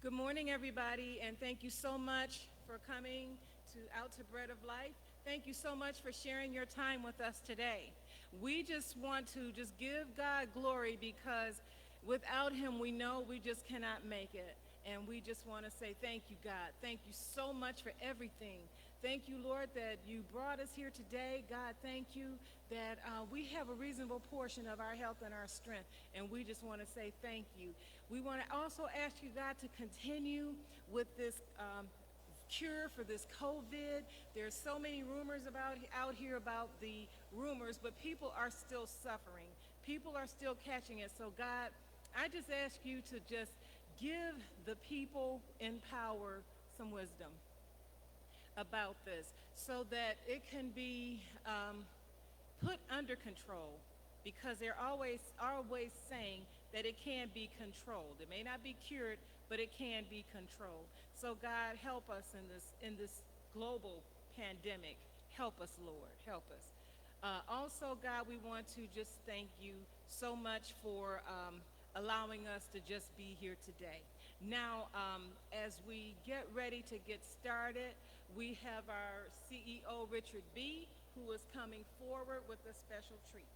Good morning, everybody, and thank you so much for coming out to Bread of Life. Thank you so much for sharing your time with us today. We just want to just give God glory because without him, we know we just cannot make it. And we just want to say thank you, God. Thank you so much for everything. Thank you, Lord, that you brought us here today. God, thank you that we have a reasonable portion of our health and our strength, and we just want to say thank you. We want to also ask you, God, to continue with this cure for this COVID. There's so many rumors out here about the rumors, but people are still suffering. People are still catching it. So, God, I just ask you to just give the people in power some wisdom about this so that it can be put under control, because they're always saying that it can be controlled. It may not be cured, but it can be controlled. So God, help us in this global pandemic. Help us, Lord. Help us. Also, God, we want to just thank you so much for allowing us to just be here today. Now, as we get ready to get started, we have our CEO, Richard B., who is coming forward with a special treat.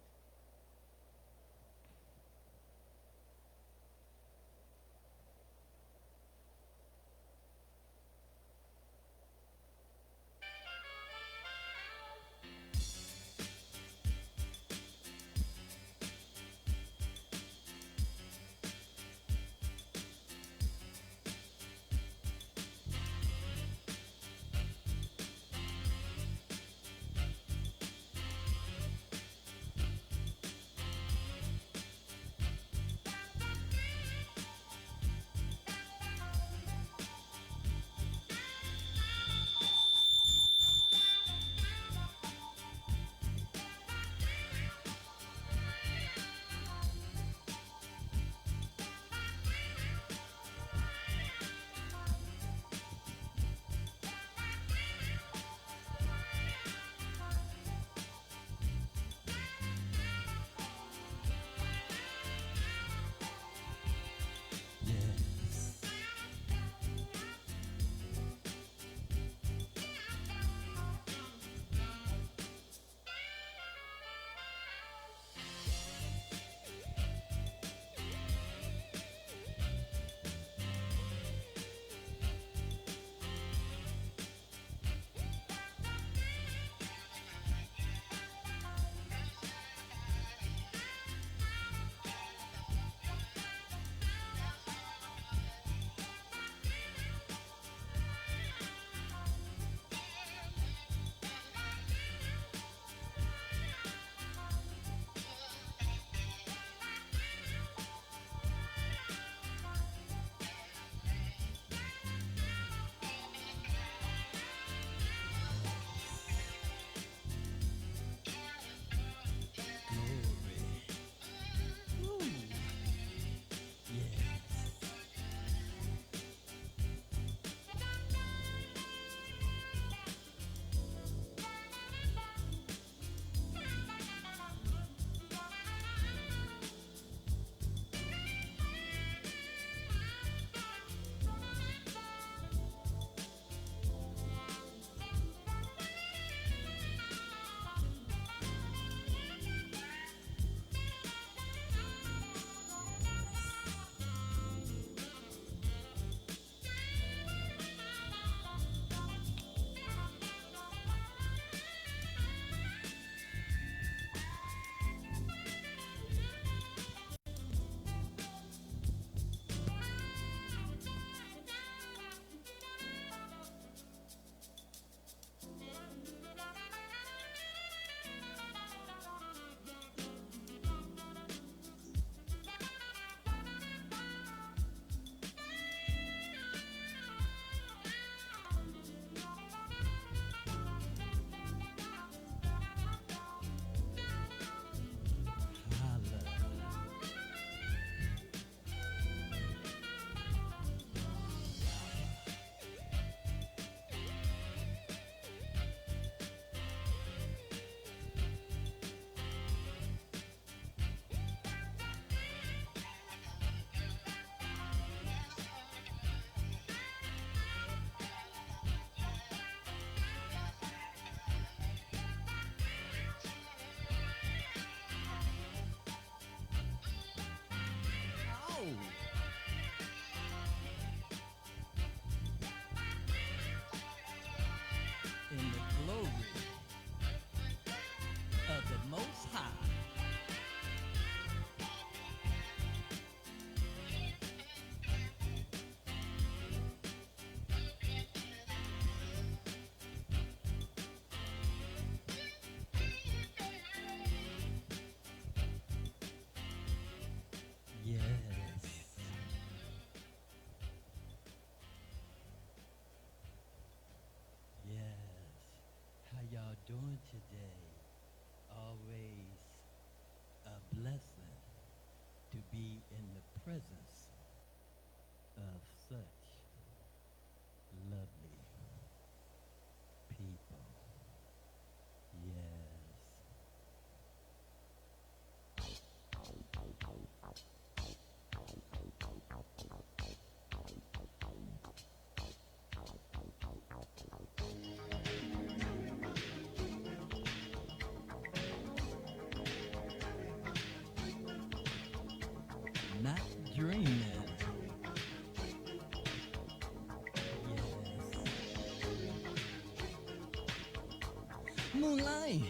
moonlight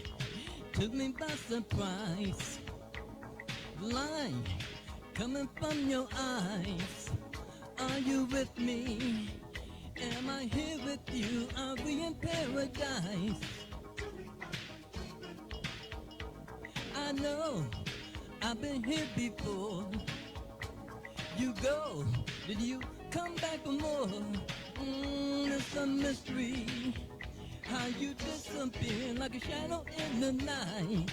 took me by surprise. Light coming from your eyes. Are you with me? Am I here with you? Are we in paradise? I know I've been here before. You go, did you come back for more? It's a mystery how you disappear like a shadow in the night.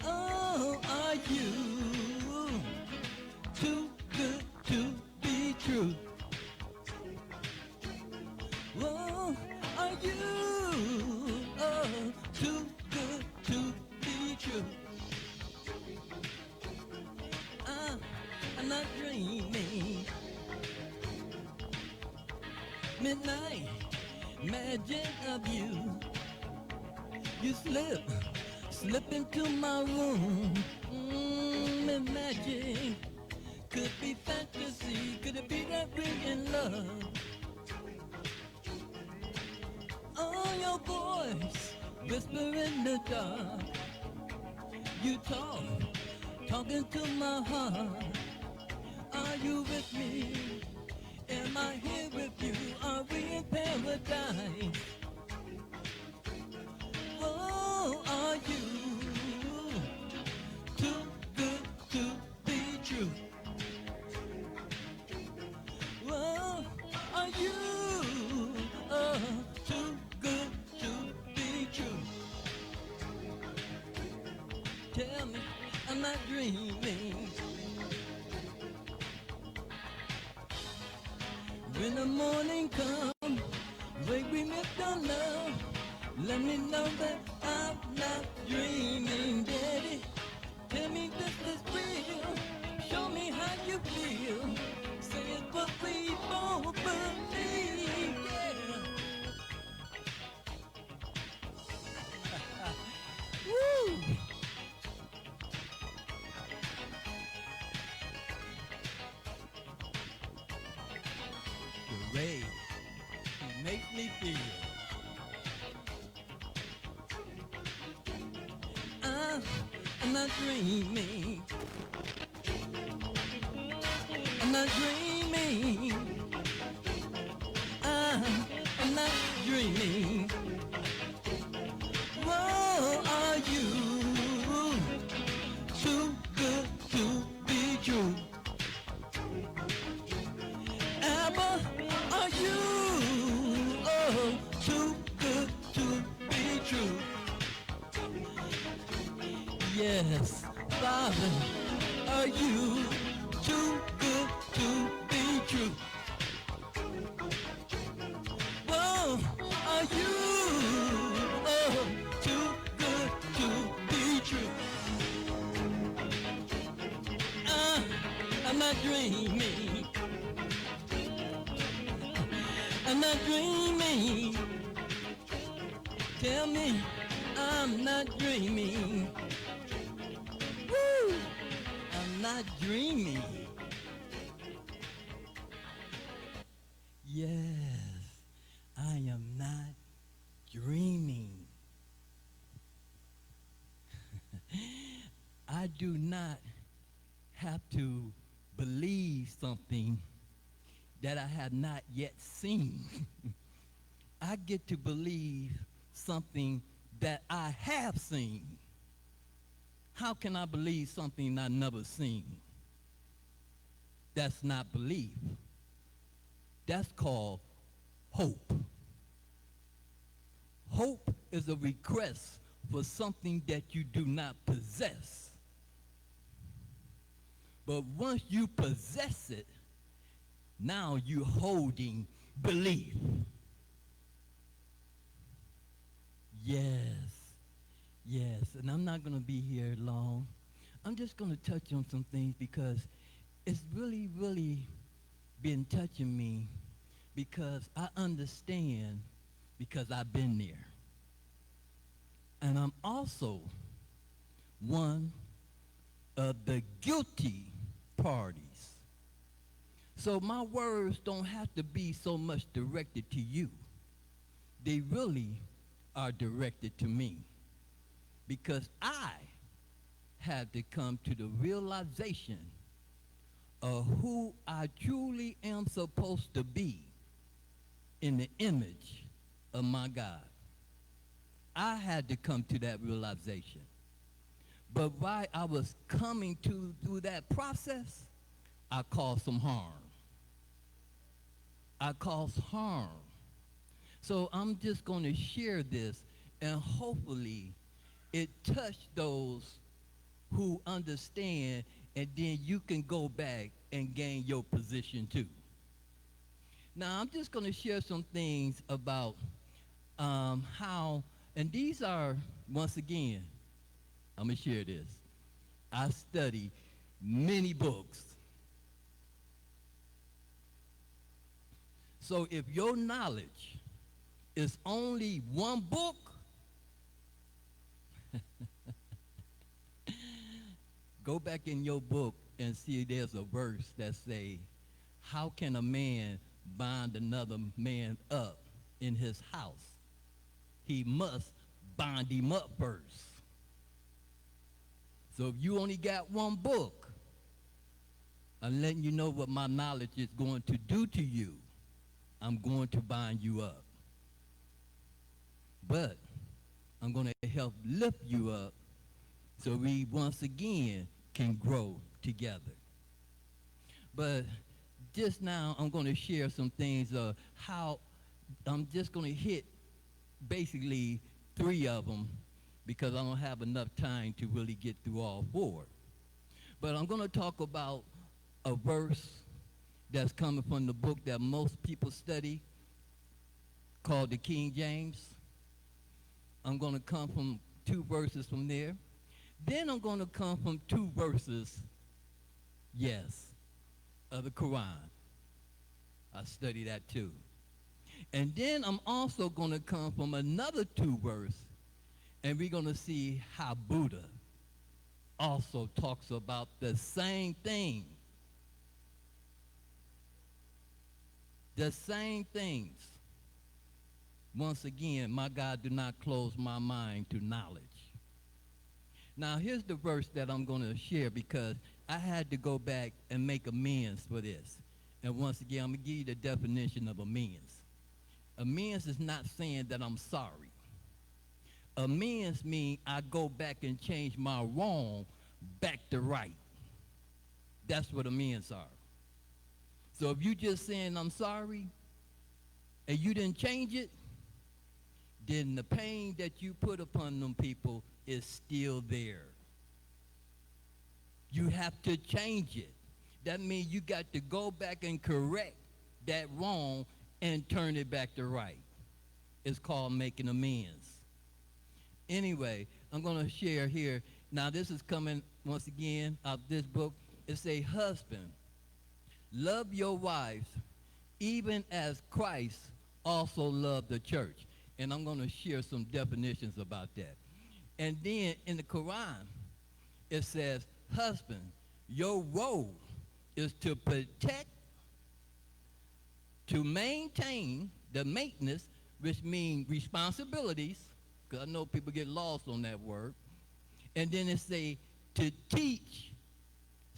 Oh, are you too good to be true? Oh, are you too good to be true? I'm not dreaming. Midnight magic of you. You slip into my room. Magic could be fantasy. Could it be that we're in love? Oh, your voice whisper in the dark. You talking to my heart. Are you with me? Am I here with you? Are we in paradise? Oh, are you too good to be true? Oh, are you too good to be true? Tell me I'm not dreaming. When the morning comes, wake me with your love. Let me know that I'm not dreaming, Daddy. Tell me this is real. Show me how you feel. Say it's what we both believe, yeah. Woo! The way he makes me feel. I'm not dreaming. I'm not dreaming. I'm not dreaming. Whoa, are you too good to be true? Abba, are you too good to be true? Yes, Father, are you too good to be true? Whoa, are you too good to be true? I'm not dreaming. I'm not dreaming. Tell me I'm not dreaming. Woo! I'm not dreaming. Yes, I am not dreaming. I do not have to believe something that I have not yet seen. I get to believe something that I have seen. How can I believe something I've never seen? That's not belief. That's called hope. Hope is a request for something that you do not possess. But once you possess it, now you're holding belief. Yes, yes, and I'm not going to be here long. I'm just going to touch on some things because it's really, really been touching me because I understand because I've been there. And I'm also one of the guilty parties. So my words don't have to be so much directed to you. They really are directed to me because I had to come to the realization of who I truly am supposed to be in the image of my God. I had to come to that realization. But while I was coming through that process, I caused some harm. I caused harm. So I'm just going to share this, and hopefully it touched those who understand, and then you can go back and gain your position too. Now, I'm just going to share some things about how, and these are, once again, I'm going to share this. I study many books. So if your knowledge is only one book, go back in your book and see there's a verse that say, how can a man bind another man up in his house? He must bind him up first. So if you only got one book, I'm letting you know what my knowledge is going to do to you. I'm going to bind you up. But I'm going to help lift you up so we once again can grow together. But just now I'm going to share some things of how I'm just going to hit basically 3 of them because I don't have enough time to really get through all 4. But I'm going to talk about a verse that's coming from the book that most people study called the King James. I'm going to come from 2 verses from there. Then I'm going to come from 2 verses, yes, of the Quran. I study that too. And then I'm also going to come from another 2 verse, and we're going to see how Buddha also talks about the same thing. The same things. Once again, my God, do not close my mind to knowledge. Now, here's the verse that I'm going to share because I had to go back and make amends for this. And once again, I'm going to give you the definition of amends. Amends is not saying that I'm sorry. Amends means I go back and change my wrong back to right. That's what amends are. So if you just saying I'm sorry and you didn't change it, then the pain that you put upon them people is still there. You have to change it. That means you got to go back and correct that wrong and turn it back to right. It's called making amends. Anyway, I'm going to share here. Now, this is coming, once again, out this book. It say, husband, love your wives, even as Christ also loved the church. And I'm going to share some definitions about that. And then in the Quran, it says, husband, your role is to protect, to maintain the maintenance, which means responsibilities, because I know people get lost on that word. And then it say to teach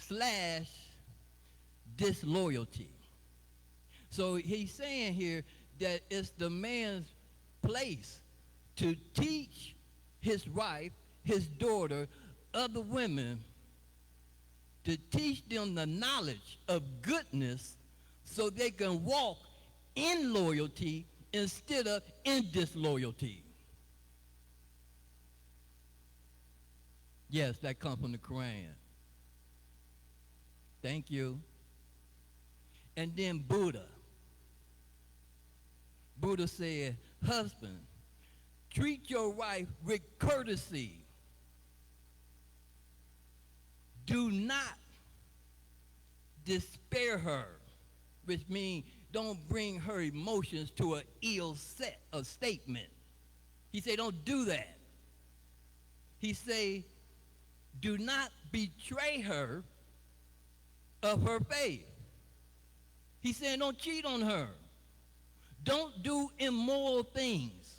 / disloyalty. So he's saying here that it's the man's place to teach his wife, his daughter, other women, to teach them the knowledge of goodness so they can walk in loyalty instead of in disloyalty. Yes, that comes from the Quran. Thank you. And then Buddha. Buddha said, husband, treat your wife with courtesy. Do not despair her, which means don't bring her emotions to an ill set of statement. He said, don't do that. He said, do not betray her of her faith. He said, don't cheat on her. Don't do immoral things.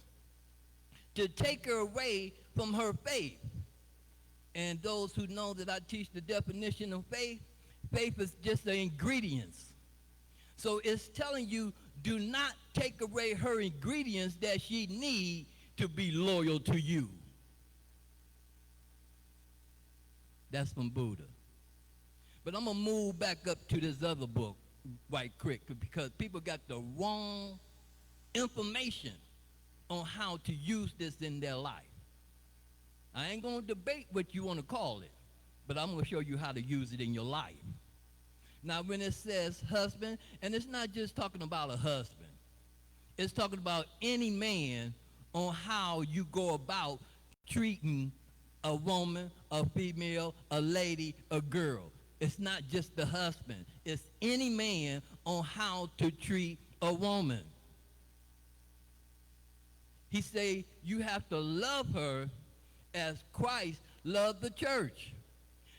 to take her away from her faith. And those who know that I teach the definition of faith, faith is just the ingredients. So it's telling you, do not take away her ingredients that she needs to be loyal to you. That's from Buddha. But I'm going to move back up to this other book right quick because people got the wrong information on how to use this in their life. I ain't going to debate what you want to call it, but I'm going to show you how to use it in your life. Now, when it says husband, and it's not just talking about a husband. It's talking about any man on how you go about treating a woman, a female, a lady, a girl. It's not just the husband. It's any man on how to treat a woman. He say you have to love her as Christ loved the church.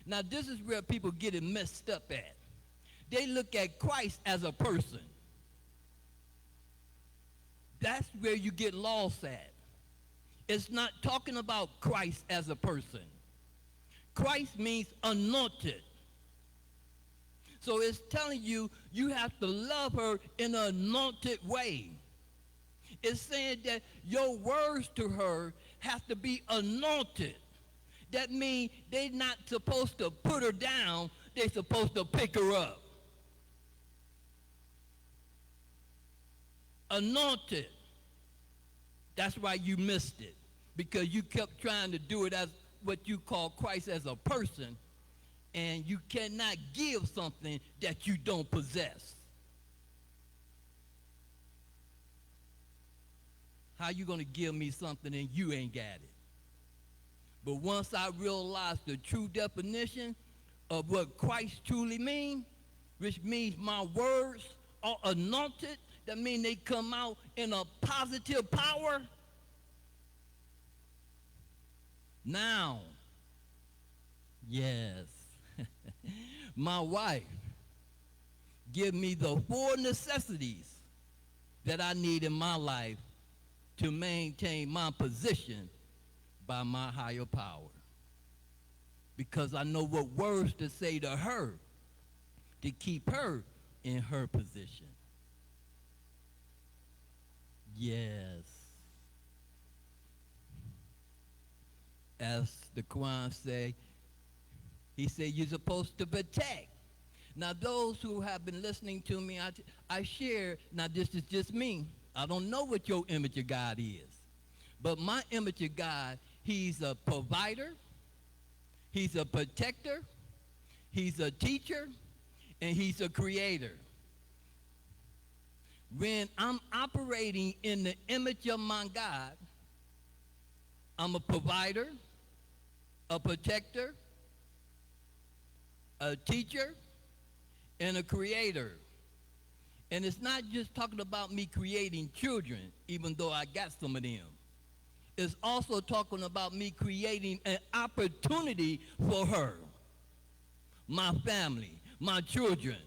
Now, this is where people get it messed up at. They look at Christ as a person. That's where you get lost at. It's not talking about Christ as a person. Christ means anointed. So it's telling you, you have to love her in an anointed way. It's saying that your words to her have to be anointed. That means they're not supposed to put her down, they're supposed to pick her up. Anointed. That's why you missed it. Because you kept trying to do it as what you call Christ as a person, and you cannot give something that you don't possess. How you going to give me something and you ain't got it? But once I realized the true definition of what Christ truly means, which means my words are anointed, that means they come out in a positive power. Now, yes, my wife give me the 4 necessities that I need in my life to maintain my position by my higher power. Because I know what words to say to her to keep her in her position. Yes. As the Quran say, he said you're supposed to protect. Now those who have been listening to me, I share, now this is just me. I don't know what your image of God is. But my image of God, he's a provider, he's a protector, he's a teacher, and he's a creator. When I'm operating in the image of my God, I'm a provider, a protector, a teacher, and a creator. And it's not just talking about me creating children, even though I got some of them. It's also talking about me creating an opportunity for her, my family, my children.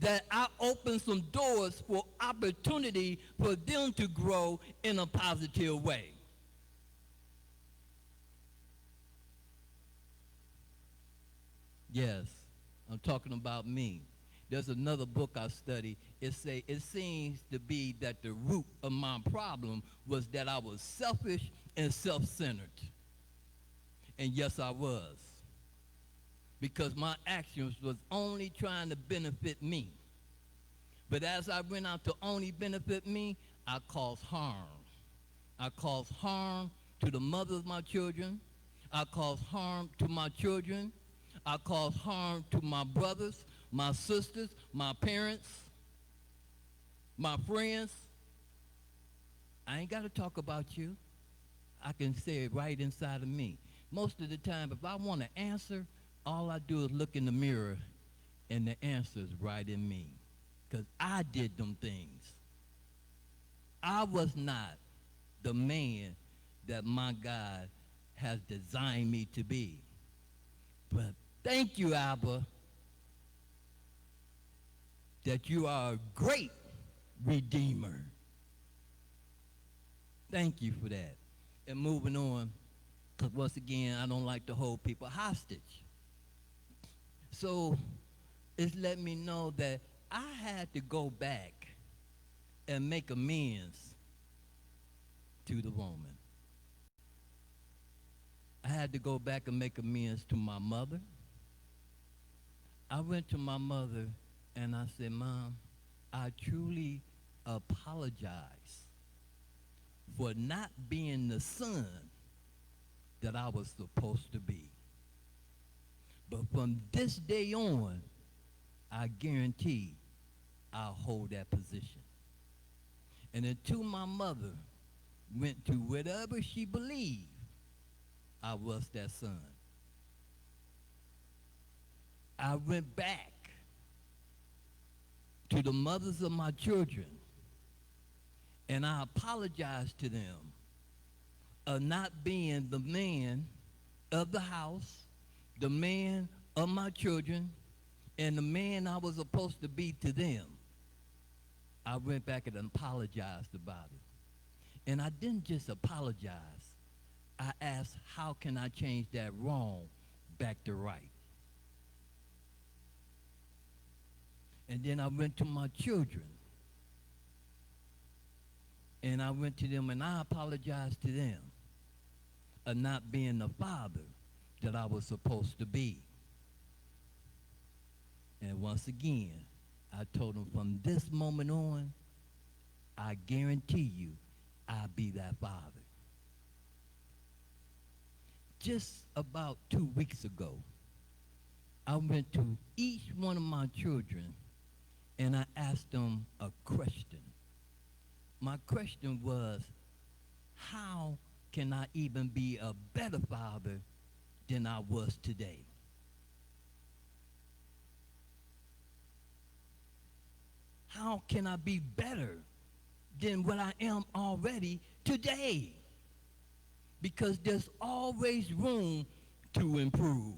That I open some doors for opportunity for them to grow in a positive way. Yes, I'm talking about me. There's another book I studied. It seems to be that the root of my problem was that I was selfish and self-centered. And yes, I was. Because my actions was only trying to benefit me. But as I went out to only benefit me, I caused harm. I caused harm to the mothers of my children. I caused harm to my children. I caused harm to my brothers, my sisters, my parents, my friends. I ain't got to talk about you. I can say it right inside of me. Most of the time, if I want to answer, all I do is look in the mirror, and the answer is right in me. Because I did them things. I was not the man that my God has designed me to be. But thank you, Abba, that you are a great redeemer. Thank you for that. And moving on, because once again, I don't like to hold people hostage. So it's let me know that I had to go back and make amends to the woman. I had to go back and make amends to my mother. I went to my mother and I said, Mom, I truly apologize for not being the son that I was supposed to be. But from this day on, I guarantee I'll hold that position. And until my mother went to whatever she believed, I was that son. I went back to the mothers of my children and I apologized to them of not being the man of the house, the man of my children, and the man I was supposed to be to them. I went back and apologized about it. And I didn't just apologize. I asked, how can I change that wrong back to right? And then I went to my children. And I went to them and I apologized to them of not being the father that I was supposed to be. And once again, I told them from this moment on, I guarantee you, I'll be that father. Just about 2 weeks ago, I went to each one of my children and I asked them a question. My question was, how can I even be a better father than I was today? How can I be better than what I am already today? Because there's always room to improve.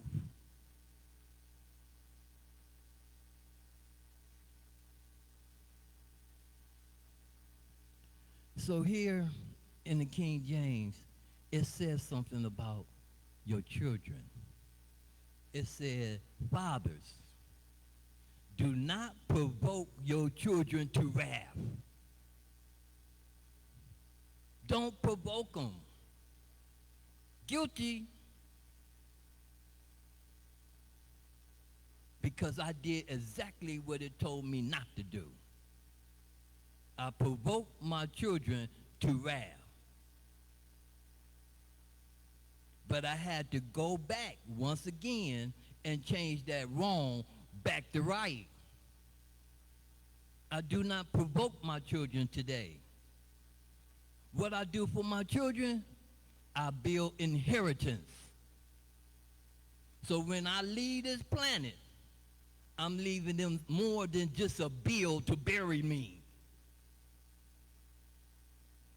So here in the King James, it says something about your children. It said, fathers, do not provoke your children to wrath. Don't provoke them. Guilty. Because I did exactly what it told me not to do. I provoked my children to wrath. But I had to go back once again and change that wrong back to right. I do not provoke my children today. What I do for my children, I build inheritance. So when I leave this planet, I'm leaving them more than just a bill to bury me.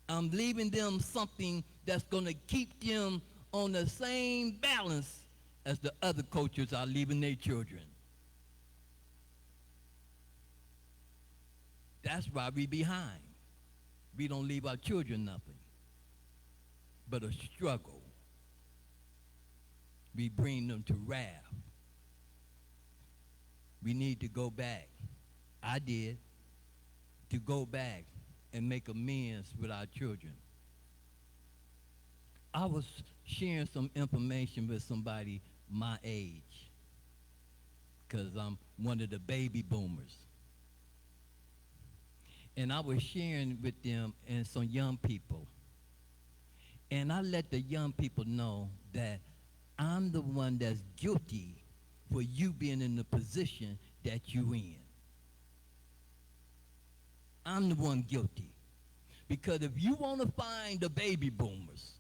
I'm leaving them something that's going to keep them on the same balance as the other cultures are leaving their children. That's why we behind. We don't leave our children nothing but a struggle. We bring them to wrath. We need to go back. I did. To go back and make amends with our children. I was sharing some information with somebody my age because I'm one of the baby boomers. And I was sharing with them and some young people. And I let the young people know that I'm the one that's guilty for you being in the position that you in. I'm the one guilty. Because if you want to find the baby boomers,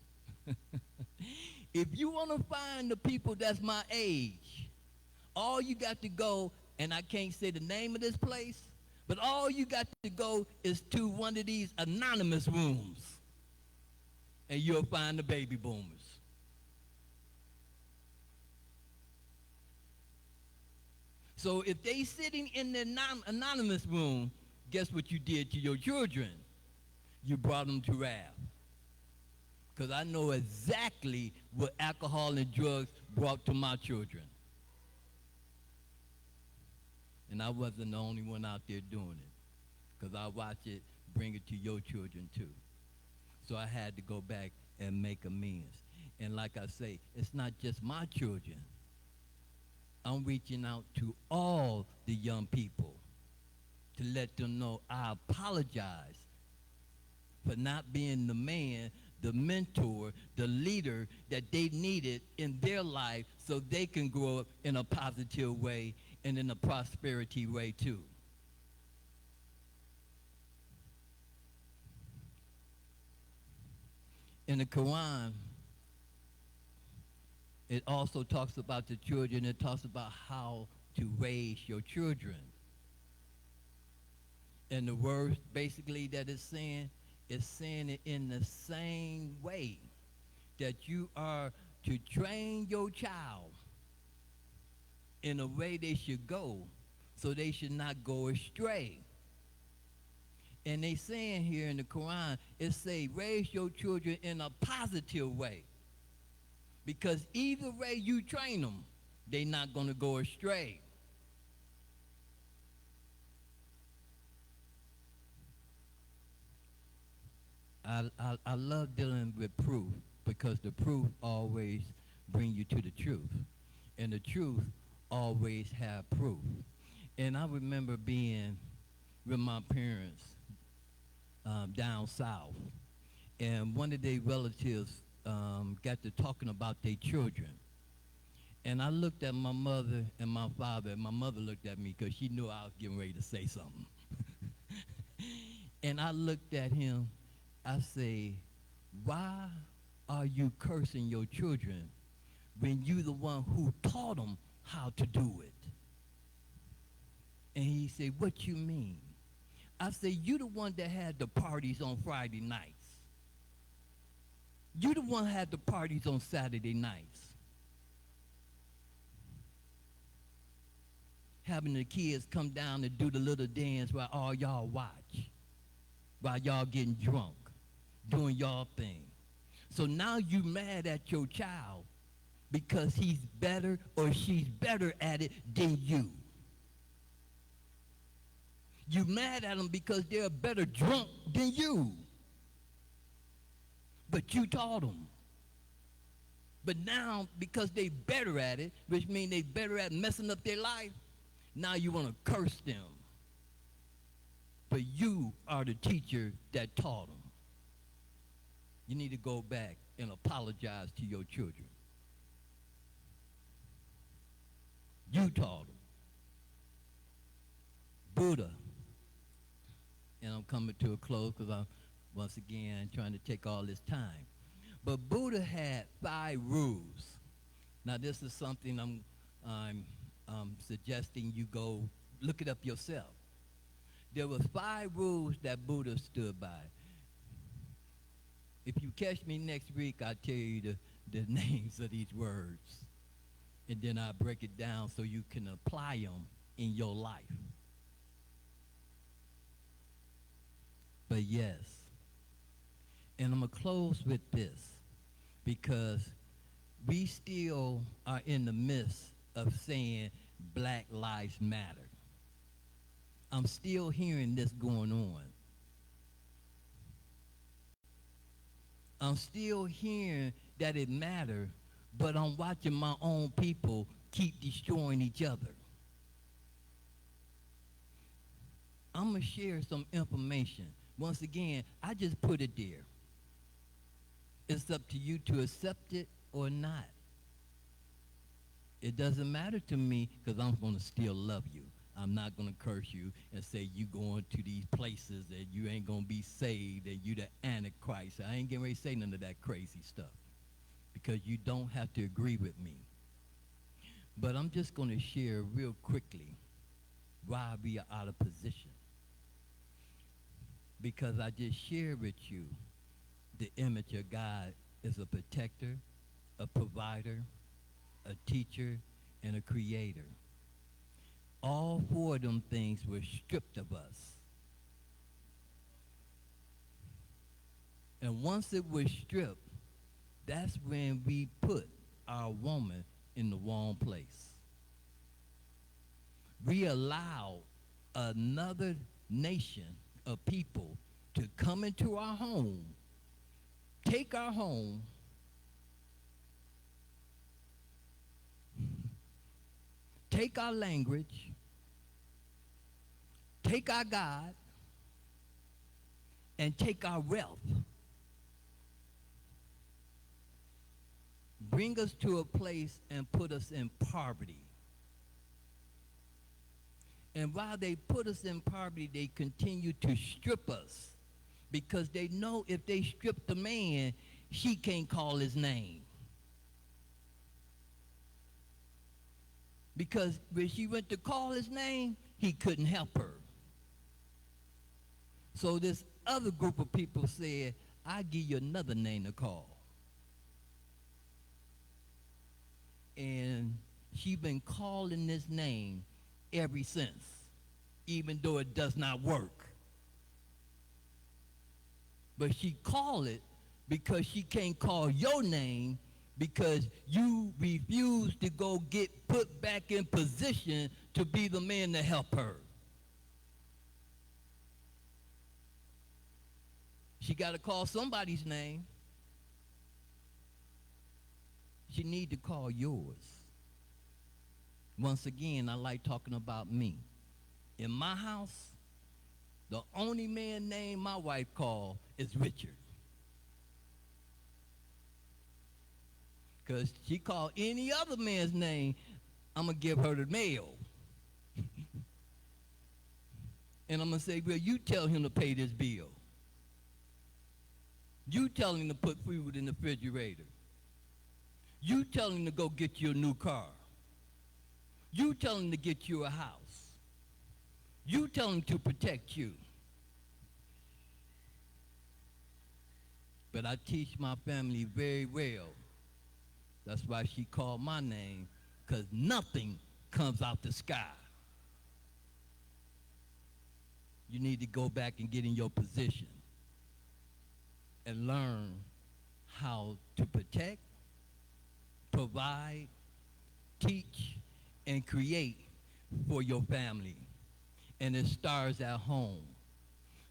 if you want to find the people that's my age, all you got to go, and I can't say the name of this place, but all you got to go is to one of these anonymous rooms, and you'll find the baby boomers. So if they sitting in the anonymous room, guess what you did to your children? You brought them to wrath. because I know exactly what alcohol and drugs brought to my children. And I wasn't the only one out there doing it, because I watch it bring it to your children too. So I had to go back and make amends. And like I say, it's not just my children. I'm reaching out to all the young people to let them know I apologize for not being the man, the mentor, the leader that they needed in their life so they can grow up in a positive way and in a prosperity way too. In the Quran, it also talks about the children. It talks about how to raise your children. And the words basically that it's saying it in the same way that you are to train your child in a way they should go so they should not go astray. And they saying here in the Quran, it say raise your children in a positive way. Because either way you train them, they're not going to go astray. I love dealing with proof because the proof always bring you to the truth. And the truth always have proof. And I remember being with my parents down south. And one of their relatives got to talking about their children. And I looked at my mother and my father, and my mother looked at me because she knew I was getting ready to say something. And I looked at him, I say, why are you cursing your children when you the one who taught them how to do it? And he said, what you mean? I said, you the one that had the parties on Friday nights. You the one had the parties on Saturday nights. Having the kids come down and do the little dance while all y'all watch. While y'all getting drunk, doing y'all thing. So now you mad at your child because he's better or she's better at it than you. You mad at them because they're a better drunk than you. But you taught them. But now, because they better at it, which means they better at messing up their life, now you want to curse them. But you are the teacher that taught them. You need to go back and apologize to your children. You taught them. Buddha, and I'm coming to a close because I'm, once again, trying to take all this time. But Buddha had 5 rules. Now, this is something I'm suggesting you go look it up yourself. There was 5 rules that Buddha stood by. If you catch me next week, I'll tell you the names of these words. And then I'll break it down so you can apply them in your life. But yes, and I'm going to close with this because we still are in the midst of saying Black Lives Matter. I'm still hearing this going on. I'm still hearing that it matters, but I'm watching my own people keep destroying each other. I'm going to share some information. Once again, I just put it there. It's up to you to accept it or not. It doesn't matter to me because I'm going to still love you. I'm not going to curse you and say you going to these places that you ain't going to be saved and you the Antichrist. I ain't getting ready to say none of that crazy stuff because you don't have to agree with me. But I'm just going to share real quickly why we are out of position. Because I just shared with you the image of God as a protector, a provider, a teacher, and a creator. All 4 of them things were stripped of us. And once it was stripped, That's when we put our woman in the wrong place. We allow another nation of people to come into our home, take our home, take our language, take our God, and take our wealth. Bring us to a place and put us in poverty. And while they put us in poverty, they continue to strip us because they know if they strip the man, she can't call his name. Because when she went to call his name, he couldn't help her. So this other group of people said, I'll give you another name to call. And she been calling this name ever since, even though it does not work. But she call it because she can't call your name because you refuse to go get put back in position to be the man to help her. She got to call somebody's name. She need to call yours. Once again, I like talking about me. In my house, the only man name my wife called is Richard. Because she called any other man's name, I'm going to give her the mail. And I'm going to say, well, you tell him to pay this bill. You tell him to put food in the refrigerator. You tell him to go get you a new car. You tell him to get you a house. You tell him to protect you. But I teach my family very well. That's why she called my name, because nothing comes out the sky. You need to go back and get in your position and learn how to protect, provide, teach, and create for your family. And it starts at home.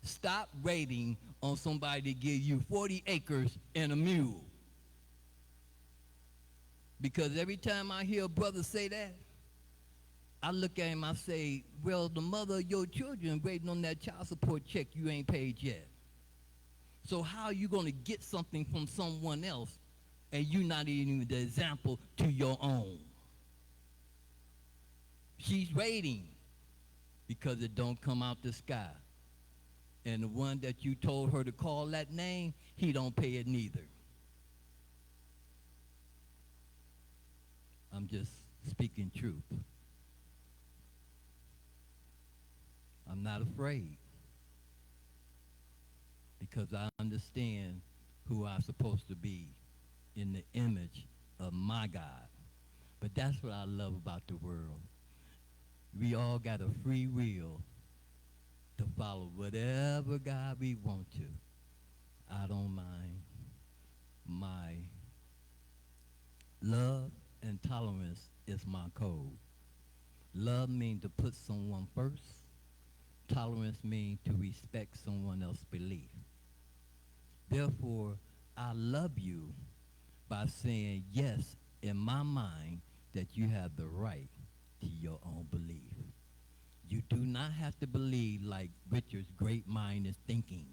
Stop waiting on somebody to give you 40 acres and a mule. Because every time I hear a brother say that, I look at him, I say, well, the mother of your children waiting on that child support check you ain't paid yet. So how are you going to get something from someone else and you not even the example to your own? She's waiting because it don't come out the sky. And the one that you told her to call that name, he don't pay it neither. I'm just speaking truth. I'm not afraid because I understand who I'm supposed to be in the image of my God. But that's what I love about the world. We all got a free will to follow whatever God we want to. I don't mind. My love and tolerance is my code. Love means to put someone first. Tolerance means to respect someone else's belief. Therefore, I love you by saying yes in my mind that you have the right to your own belief. You do not have to believe like Richard's great mind is thinking.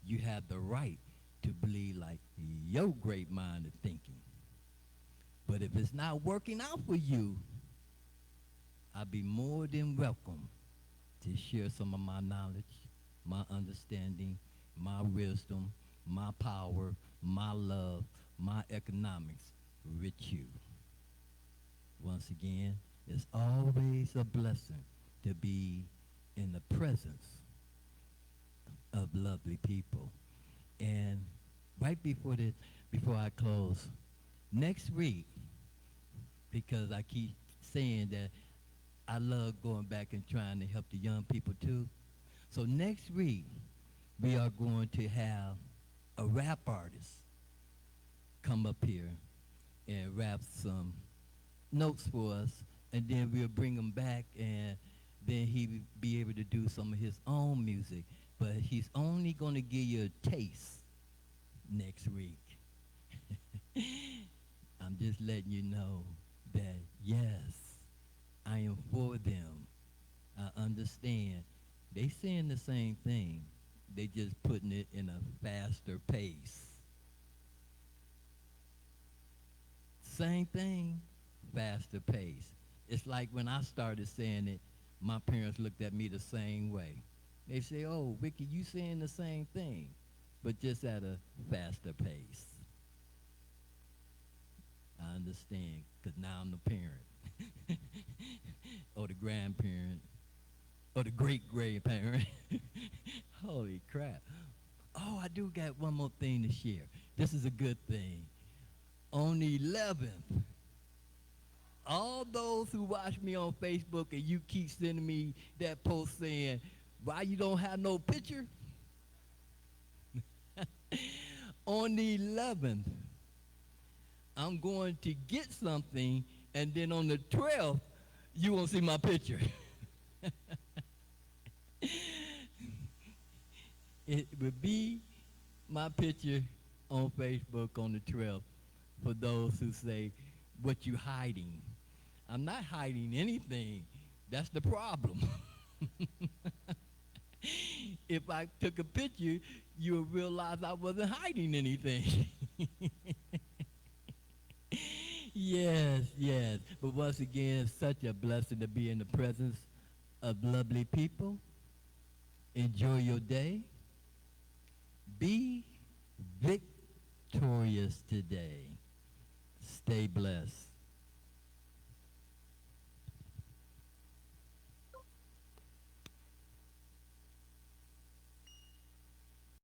You have the right to believe like your great mind is thinking. But if it's not working out for you, I'll be more than welcome to share some of my knowledge, my understanding, my wisdom, my power, my love, my economics with you. Once again, it's always a blessing to be in the presence of lovely people. And right before I close, next week, because I keep saying that I love going back and trying to help the young people too. So next week, we are going to have a rap artist come up here and rap some notes for us, and then we'll bring him back, and then he will be able to do some of his own music. But he's only going to give you a taste next week. I'm just letting you know that, yes, I am for them. I understand. They saying the same thing. They just putting it in a faster pace. Same thing, faster pace. It's like when I started saying it, my parents looked at me the same way. They say, oh, Vicky, you saying the same thing, but just at a faster pace. I understand, because now I'm the parent, or the grandparent, or the great-grandparent. Holy crap. Oh, I do got one more thing to share. This is a good thing. On the 11th, all those who watch me on Facebook and you keep sending me that post saying, why you don't have no picture? On the 11th, I'm going to get something, and then on the 12th, you won't see my picture. It would be my picture on Facebook on the 12th for those who say, what you hiding? I'm not hiding anything. That's the problem. If I took a picture, you would realize I wasn't hiding anything. Yes, yes. But once again, it's such a blessing to be in the presence of lovely people. Enjoy your day. Be victorious today. Stay blessed.